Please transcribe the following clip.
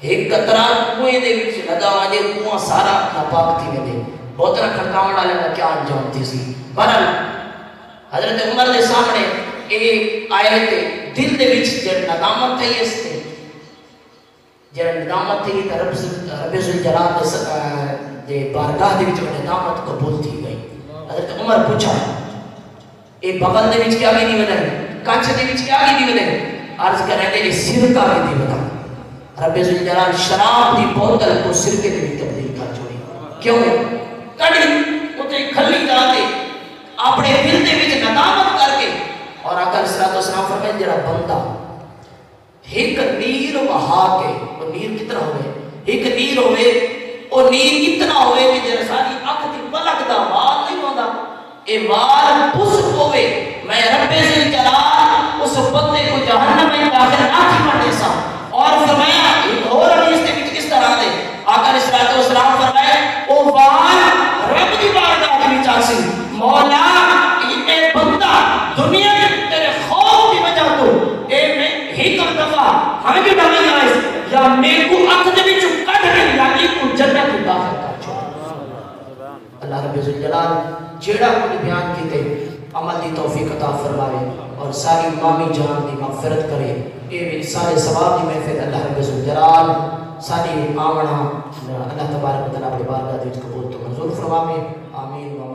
ایک قطرہ کوئے دے وچ لگا واجے کنواں سارا ناپاک تھی ویندے بوتل کھڑکاون والے دا کیا انجام تھی سی بہرحال حضرت عمر دے سامنے ایک آیت دل دے وچ جڑ ندامت تھی اس تے جڑ ندامت تھی تے رب ذوالجلال دے بارگاہ دے وچ ندامت قبول تھی گئی حضرت عمر پوچھا اے بغل دے وچ کیا گئی نہیں ودے کانچ دے وچ کیا گئی نہیں ودے عرض کرنے دے سرکہ بھی نہیں ودے رب ذوالجلال شراب دی بوتل کو سرکے دے وچ تبدیل کر چھوڑی کیوں کڑی اتے کھلی جاتے اپنے دل دے وچ ندامت کر کے اور آقا علیہ السلام فرمائے جڑا بندہ ایک نیر بہا کے وہ نیر کتنا ہوئے ایک نیر ہوئے اور نیر کتنا ہوئے کہ جڑا ساری اکھ دی پلک دا وال نہیں ہوندا اے وال پس ہوئے میں رب ذوالجلال اس بندے کو جہنم میں داخل نہ کرنے سا اور فرمایا ایک اور حدیث دے وچ کس طرح دے آقا علیہ السلام فرمائے او وال رب دی بارگاہ دے وچ آسی مولا یہ بندہ دنیا میں تیرے خوف کی وجہ تو اے میں ایک دفعہ ہمیں بھی ڈالی آئے یا میں کو اکھ دے وچ کڈ کے یا کو جنت میں داخل کر چھوڑا اللہ رب ذوالجلال جیڑا کچھ بیان کیتے عمل دی توفیق عطا فرمائے اور ساری مامی جان دی مغفرت کرے اے سارے ثواب دی محفل اللہ رب ذوالجلال ساری آمنا اللہ تبارک و تعالی اپنے بارگاہ وچ قبول تو منظور فرمائے آمین و